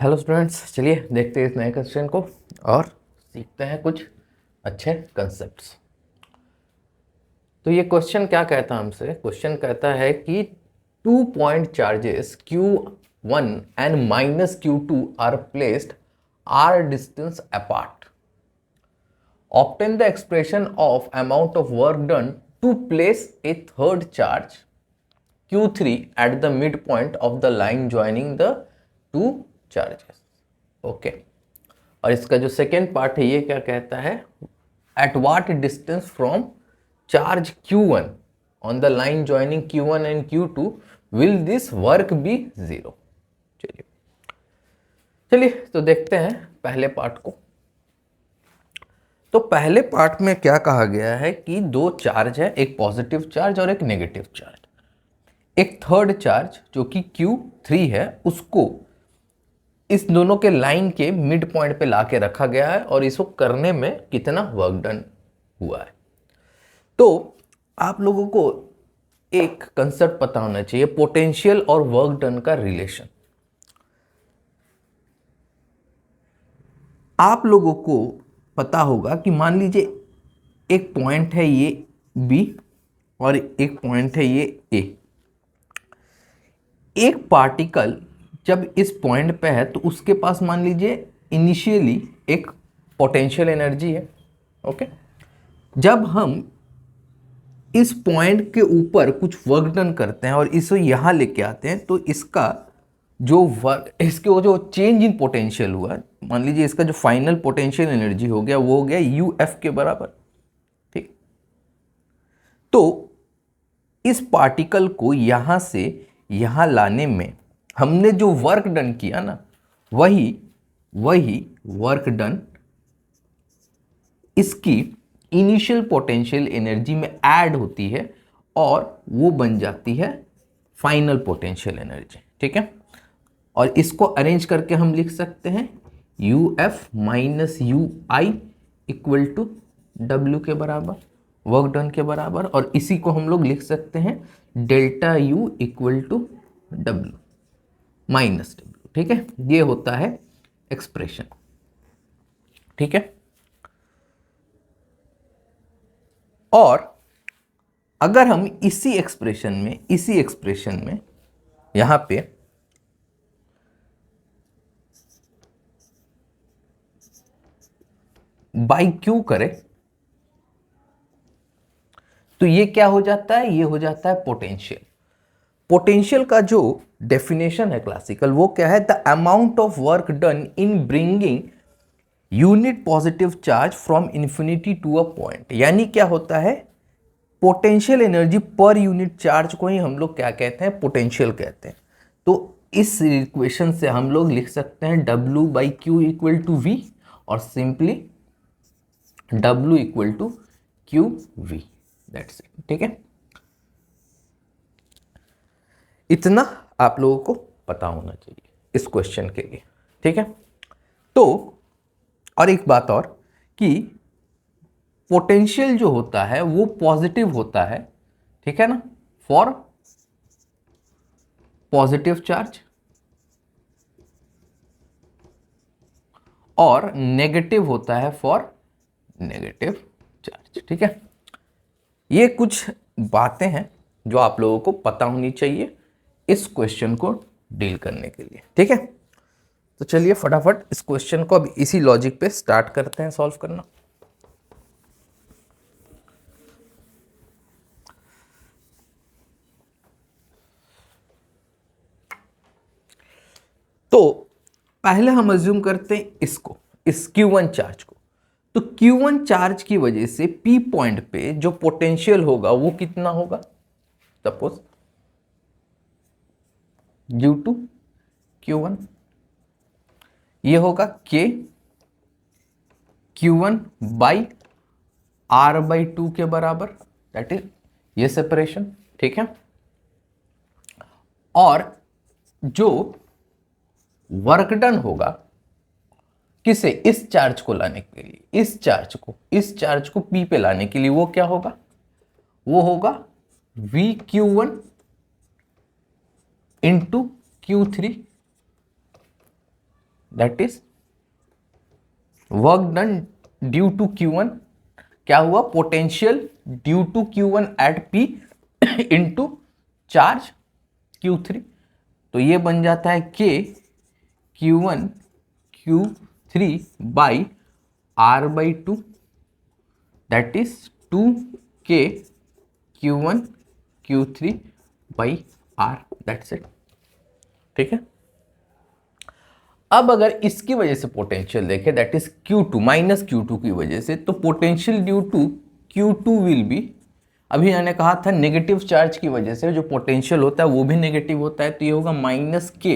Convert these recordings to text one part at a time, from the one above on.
Hello students, चलिए देखते हैं इस नए क्वेश्चन को और सीखते हैं कुछ अच्छे कंसेप्ट्स। तो ये क्वेश्चन क्या कहता है हमसे? क्वेश्चन कहता है कि 2 point charges Q1 and minus Q2 are placed are distance apart. Obtain the expression of amount of work done to place a third charge Q3 at the midpoint of the line joining the two charges. Okay और इसका जो second part है ये क्या कहता है? At what distance from charge Q1 on the line joining Q1 and Q2 will this work be zero. चलिए चलिए तो देखते हैं पहले पार्ट को। तो पहले पार्ट में क्या कहा गया है कि दो चार्ज है, एक पॉजिटिव चार्ज और एक नेगेटिव चार्ज। एक थर्ड चार्ज जो कि Q3 है उसको इस दोनों के लाइन के मिड पॉइंट पे लाके रखा गया है और इसको करने में कितना वर्क डन हुआ है। तो आप लोगों को एक कंसेप्ट पता होना चाहिए, पोटेंशियल और वर्क डन का रिलेशन। आप लोगों को पता होगा कि मान लीजिए एक पॉइंट है ये B और एक पॉइंट है ये A। एक पार्टिकल जब इस पॉइंट पे है तो उसके पास मान लीजिए इनिशियली एक पोटेंशियल एनर्जी है। ओके, जब हम इस पॉइंट के ऊपर कुछ वर्क डन करते हैं और इसे यहां लेके आते हैं तो इसका जो वर्क, इसके वो जो चेंज इन पोटेंशियल हुआ, मान लीजिए इसका जो फाइनल पोटेंशियल एनर्जी हो गया वो हो गया UF के बराबर। ठीक, तो इस पार्टिकल को यहां से यहां लाने में हमने जो वर्क डन किया ना, वही वर्क डन इसकी इनिशियल पोटेंशियल एनर्जी में ऐड होती है और वो बन जाती है फाइनल पोटेंशियल एनर्जी। ठीक है, और इसको अरेंज करके हम लिख सकते हैं UF minus UI equal to W के बराबर, वर्क डन के बराबर, और इसी को हम लोग लिख सकते हैं delta U equal to W minus W। ठीक है, ये होता है एक्सप्रेशन। ठीक है, और अगर हम इसी एक्सप्रेशन में यहां पे बाई Q करें तो ये क्या हो जाता है? ये हो जाता है पोटेंशियल। पोटेंशियल का जो डेफिनेशन है क्लासिकल, वो क्या है? The amount of work done in bringing unit positive charge from infinity to a point. यानी क्या होता है? Potential energy per unit charge को ही हम लोग क्या कहते हैं? पोटेंशियल कहते हैं। तो इस इक्वेशन से हम लोग लिख सकते हैं W by Q equal to V और simply W equal to Q V, that's it. ठीक है, इतना आप लोगों को पता होना चाहिए इस क्वेश्चन के लिए। ठीक है, तो और एक बात और कि पोटेंशियल जो होता है वो पॉजिटिव होता है। ठीक है ना, फॉर पॉजिटिव चार्ज, और नेगेटिव होता है फॉर नेगेटिव चार्ज। ठीक है, ये कुछ बातें हैं जो आप लोगों को पता होनी चाहिए इस क्वेश्चन को डील करने के लिए। ठीक है, तो चलिए फटाफट इस क्वेश्चन को अब इसी लॉजिक पे स्टार्ट करते हैं सॉल्व करना। तो पहले हम अज्यूम करते हैं इसको, इस Q1 चार्ज को। तो Q1 चार्ज की वजह से P पॉइंट पे जो पोटेंशियल होगा वो कितना होगा? सपोज ड्यू टू Q1 ये होगा K Q1 बाई R/2 के बराबर, दैट इज ये सेपरेशन। ठीक है, और जो वर्क डन होगा किसे? इस चार्ज को लाने के लिए, इस चार्ज को P पे लाने के लिए वो क्या होगा? वो होगा VQ1 into Q3 that is work done due to Q1, क्या हुआ, potential due to Q1 at P into charge Q3, तो ये बन जाता है K Q1 Q3 by R/2, that is 2K Q1 Q3 by R, that's it. ठीक है, अब अगर इसकी वजह से पोटेंशियल देखें, that is Q2 minus Q2 की वजह से, तो potential due to Q2 will be, अभी मैंने कहा था नेगेटिव चार्ज की वजह से जो पोटेंशियल होता है वो भी नेगेटिव होता है, तो ये होगा minus K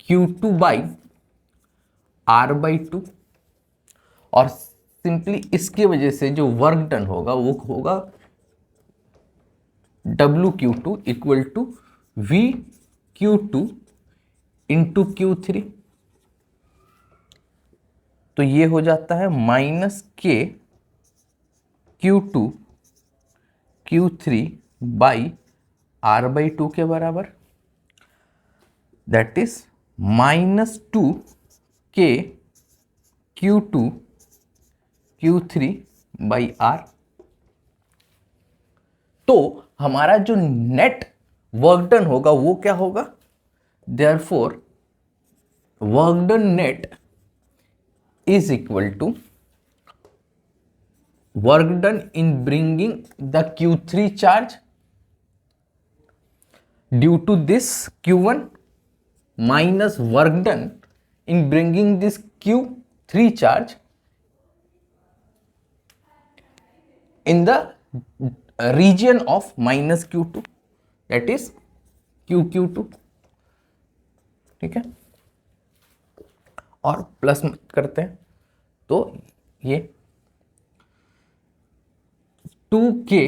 Q2 by R/2, और सिंपली इसकी वजह से जो वर्क डन होगा वो होगा WQ2 equal to VQ2 into Q3, तो ये हो जाता है minus K Q2 Q3 by R/2 के बराबर, that is minus 2K Q2 Q3 by R। तो हमारा जो नेट वर्क डन होगा वो क्या होगा, therefore work done net is equal to work done in bringing the Q3 charge due to this Q1 minus work done in bringing this Q3 charge in the region of minus Q2, that is QQ2। ठीक है, और plus करते हैं तो ये 2K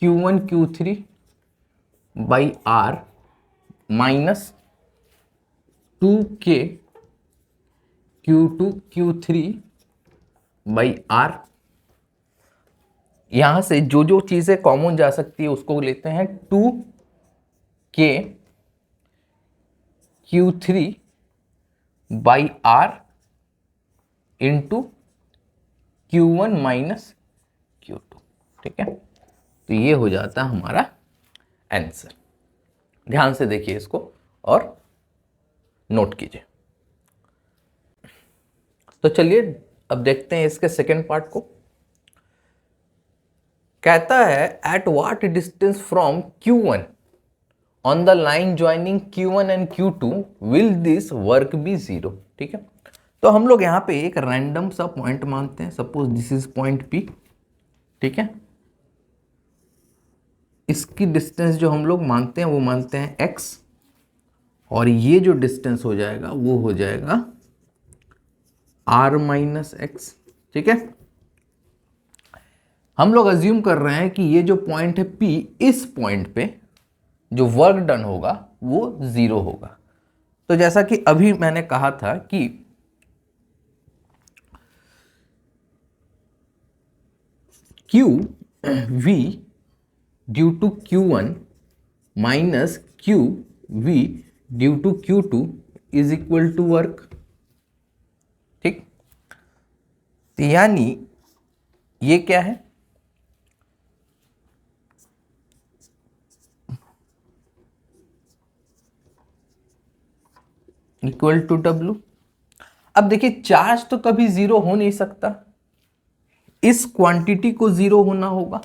Q1 Q3 by R minus 2K Q2 Q3 by R, यहां से जो जो चीजें कॉमन जा सकती है उसको लेते हैं, 2K Q3 by R into Q1 minus Q2। ठीक है, तो ये हो जाता है हमारा आंसर। ध्यान से देखिए इसको और नोट कीजिए। तो चलिए अब देखते हैं इसके सेकेंड पार्ट को। कहता है at what distance from Q1 on the line joining Q1 and Q2 will this work be zero. ठीक है, तो हम लोग यहां पे एक रैंडम सा पॉइंट मानते हैं, suppose this is point P। ठीक है, इसकी डिस्टेंस जो हम लोग मानते हैं वो मानते हैं x, और ये जो डिस्टेंस हो जाएगा वो हो जाएगा r माइनस एक्स। ठीक है, हम लोग अज्यूम कर रहे हैं कि ये जो पॉइंट है P, इस पॉइंट पे जो वर्क डन होगा वो जीरो होगा। तो जैसा कि अभी मैंने कहा था कि QV due to Q1 minus QV due to Q2 is equal to work. ठीक, तो यानी ये क्या है, इक्वल टू W। अब देखिए चार्ज तो कभी जीरो हो नहीं सकता, इस क्वांटिटी को जीरो होना होगा,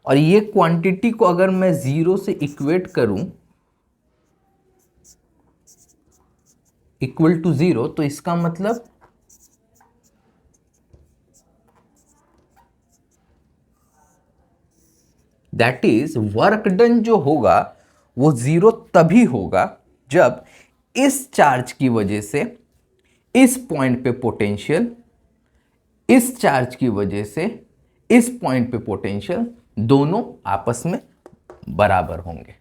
और ये क्वांटिटी को अगर मैं जीरो से इक्वेट करूं इक्वल टू जीरो, तो इसका मतलब दैट इज वर्क डन जो होगा वो जीरो तभी होगा जब इस चार्ज की वजह से इस पॉइंट पे पोटेंशियल, इस चार्ज की वजह से इस पॉइंट पे पोटेंशियल दोनों आपस में बराबर होंगे।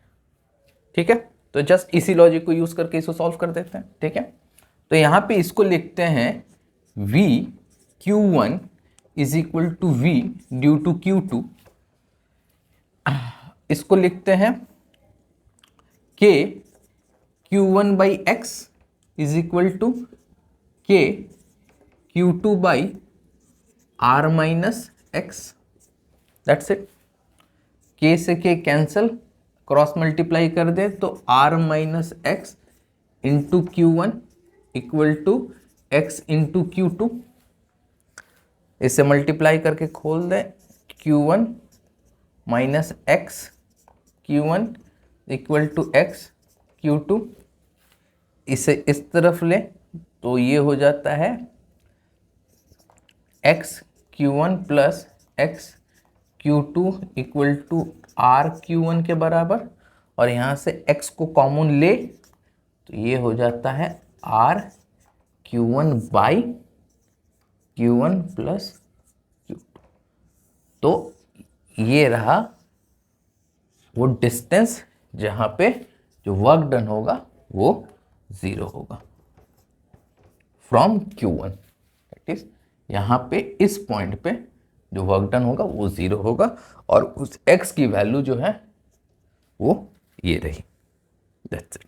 ठीक है, तो जस्ट इसी लॉजिक को यूज करके इसको सॉल्व कर देते हैं। ठीक है, तो यहां पे इसको लिखते हैं V Q1 is equal to V due to Q2, इसको लिखते हैं K Q1 by x is equal to K Q2 by R minus x, that's it. K से के कैंसल, क्रॉस मल्टीप्लाई कर दे तो R minus x into Q1 equal to x into Q2। इसे multiply करके खोल दे, Q1 minus x Q1 equal to x Q2। इसे इस तरफ ले तो ये हो जाता है x Q1 plus x Q2 equal to R Q1 के बराबर, और यहाँ से x को कॉमन ले तो ये हो जाता है are Q1 by Q1 plus Q2। तो ये रहा वो डिस्टेंस जहाँ पे जो वर्क डन होगा वो 0 होगा फ्रॉम Q1, दैट इज यहाँ पे इस पॉइंट पे जो वर्क डन होगा वो 0 होगा, और उस x की वैल्यू जो है वो ये रही, दैट्स इट।